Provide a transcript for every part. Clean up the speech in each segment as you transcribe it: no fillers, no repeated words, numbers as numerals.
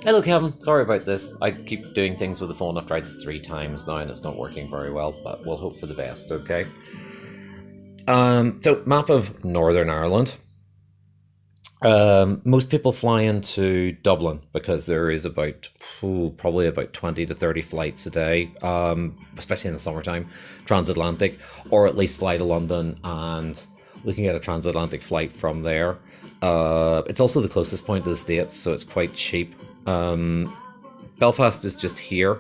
Hello, Kevin. Sorry about this. I keep doing things with the phone. I've tried it 3 times now and it's not working very well, but we'll hope for the best, okay? So map of Northern Ireland. Most people fly into Dublin because there is probably about 20 to 30 flights a day, especially in the summertime, transatlantic, or at least fly to London and we can get a transatlantic flight from there. It's also the closest point to the States, so it's quite cheap. Belfast is just here.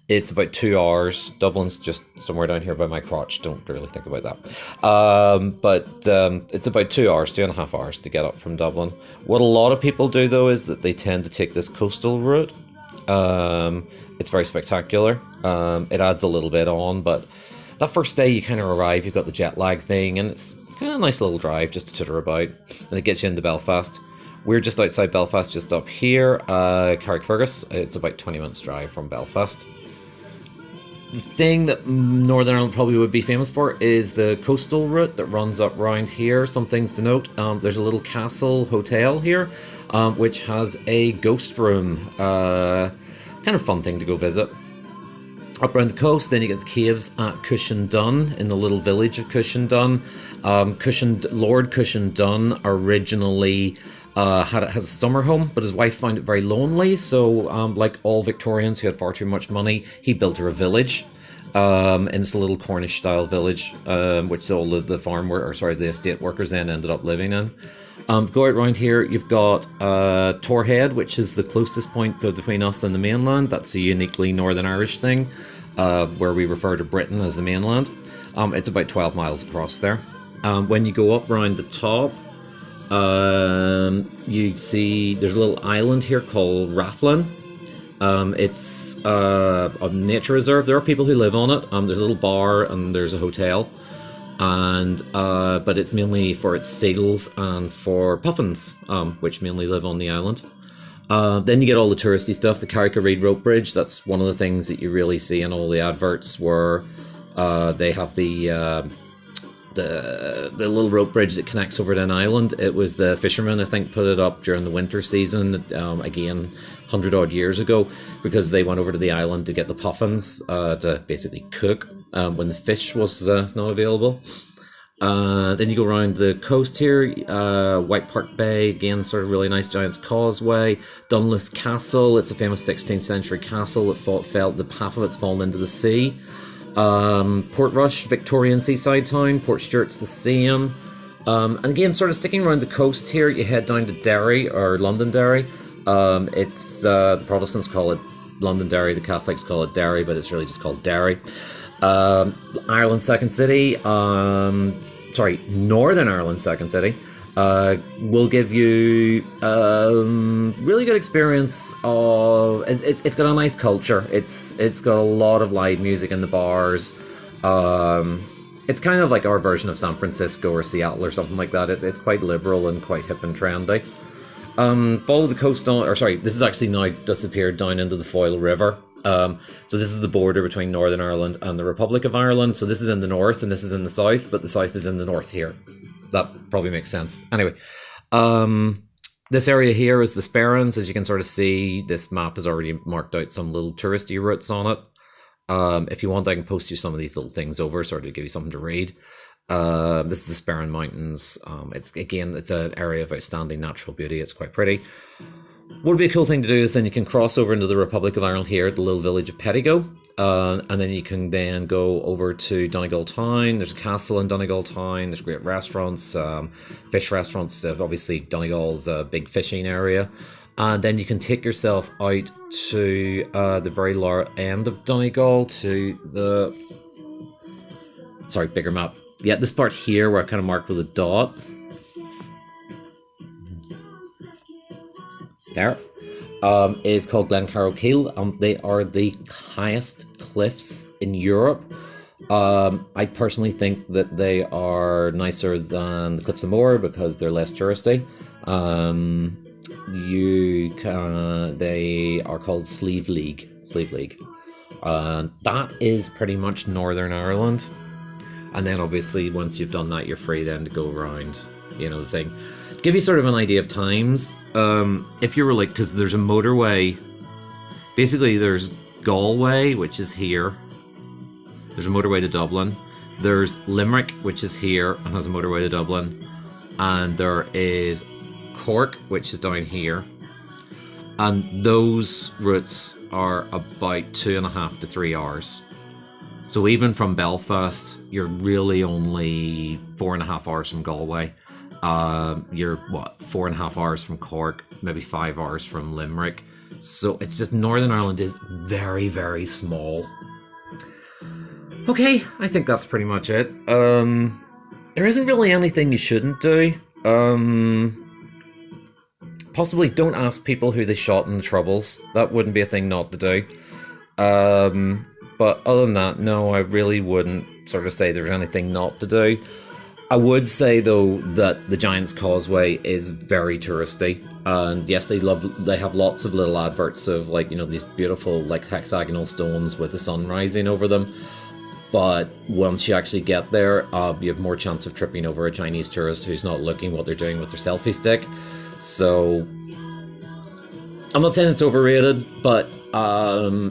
It's about 2 hours. Dublin's just somewhere down here by my crotch. Don't really think about that. But it's about 2 hours, 2.5 hours to get up from Dublin. What a lot of people do, though, is that they tend to take this coastal route. It's very spectacular. It adds a little bit on, but that first day you kind of arrive, you've got the jet lag thing, and it's kind of a nice little drive just to tutor about, and it gets you into Belfast. We're just outside Belfast, just up here, Carrickfergus. It's about 20 minutes drive from Belfast. The thing that Northern Ireland probably would be famous for is the coastal route that runs up round here. Some things to note: there's a little castle hotel here, which has a ghost room. Kind of fun thing to go visit. Up around the coast, then you get the caves at Cushindun in the little village of Cushindun. Lord Cushindun originally has a summer home, but his wife found it very lonely. So, like all Victorians who had far too much money, he built her a village. In this little Cornish-style village, which all of the the estate workers then ended up living in. Go out around here, you've got Torhead, which is the closest point between us and the mainland. That's a uniquely Northern Irish thing, where we refer to Britain as the mainland. It's about 12 miles across there. When you go up around the top, you see there's a little island here called Rathlin. It's a nature reserve. There are people who live on it. There's a little bar and there's a hotel, and but it's mainly for its seals and for puffins, which mainly live on the island. Then you get all the touristy stuff. The Carrick-a-Reid rope bridge. That's one of the things that you really see in all the adverts, where they have the little rope bridge that connects over to an island. It was the fishermen, I think, put it up during the winter season, again, 100 odd years ago, because they went over to the island to get the puffins to basically cook when the fish was not available. Then you go around the coast here, White Park Bay, again, sort of really nice Giant's Causeway. Dunluce Castle, it's a famous 16th century castle that half of it's fallen into the sea. Portrush, Victorian seaside town. Portstewart's the same. And again, sort of sticking around the coast here, you head down to Derry, or Londonderry. It's the Protestants call it Londonderry, the Catholics call it Derry, but it's really just called Derry. Ireland's second city, Northern Ireland's second city, will give you really good experience of. It's got a nice culture. It's got a lot of live music in the bars. It's kind of like our version of San Francisco or Seattle or something like that. It's quite liberal and quite hip and trendy. Follow the coast on, this is actually now disappeared down into the Foyle River. So this is the border between Northern Ireland and the Republic of Ireland. So this is in the north and this is in the south, but the south is in the north here. That probably makes sense. Anyway, this area here is the Sperrins. As you can sort of see, this map has already marked out some little touristy routes on it. If you want, I can post you some of these little things over, sort of to give you something to read. This is the Sperrin Mountains. It's an area of outstanding natural beauty. It's quite pretty. What would be a cool thing to do is then you can cross over into the Republic of Ireland here at the little village of Pettigo, and then you can then go over to Donegal Town. There's a castle in Donegal Town. There's great restaurants, fish restaurants. Obviously, Donegal's a big fishing area. And then you can take yourself out to the very lower end of Donegal to the... bigger map. Yeah, this part here where I kind of marked with a dot. There. Is called Glencarrow. They are the highest cliffs in Europe. I personally think that they are nicer than the Cliffs of Moher because they're less touristy. They are called Slieve League. That is pretty much Northern Ireland. And then obviously once you've done that, you're free then to go around you know, the thing. To give you sort of an idea of times, if you were like, because there's a motorway, basically there's Galway, which is here. There's a motorway to Dublin. There's Limerick, which is here and has a motorway to Dublin. And there is Cork, which is down here. And those routes are about 2.5 to 3 hours. So even from Belfast, you're really only 4.5 hours from Galway. You're 4.5 hours from Cork, maybe 5 hours from Limerick. So it's just Northern Ireland is very, very small. Okay, I think that's pretty much it. There isn't really anything you shouldn't do. Possibly don't ask people who they shot in the Troubles. That wouldn't be a thing not to do. But other than that, no, I really wouldn't sort of say there's anything not to do. I would say though that the Giant's Causeway is very touristy, and yes, they have lots of little adverts of, like, you know, these beautiful like hexagonal stones with the sun rising over them. But once you actually get there, you have more chance of tripping over a Chinese tourist who's not looking what they're doing with their selfie stick. So I'm not saying it's overrated, but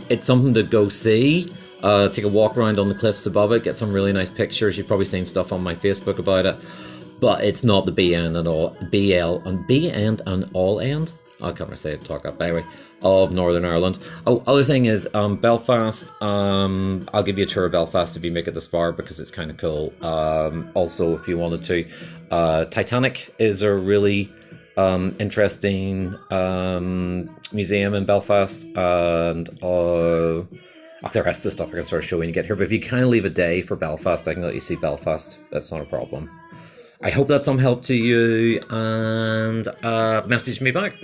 it's something to go see. Take a walk around on the cliffs above it, get some really nice pictures. You've probably seen stuff on my Facebook about it, but it's not the be and all end. I can't really say it, talk up anyway, of Northern Ireland. Oh, other thing is Belfast. I'll give you a tour of Belfast if you make it this far, because it's kind of cool. Also, if you wanted to, Titanic is a really interesting museum in Belfast, and the rest of the stuff I can sort of show when you get here. But if you kind of leave a day for Belfast, I can let you see Belfast. That's not a problem. I hope that's some help to you, and message me back.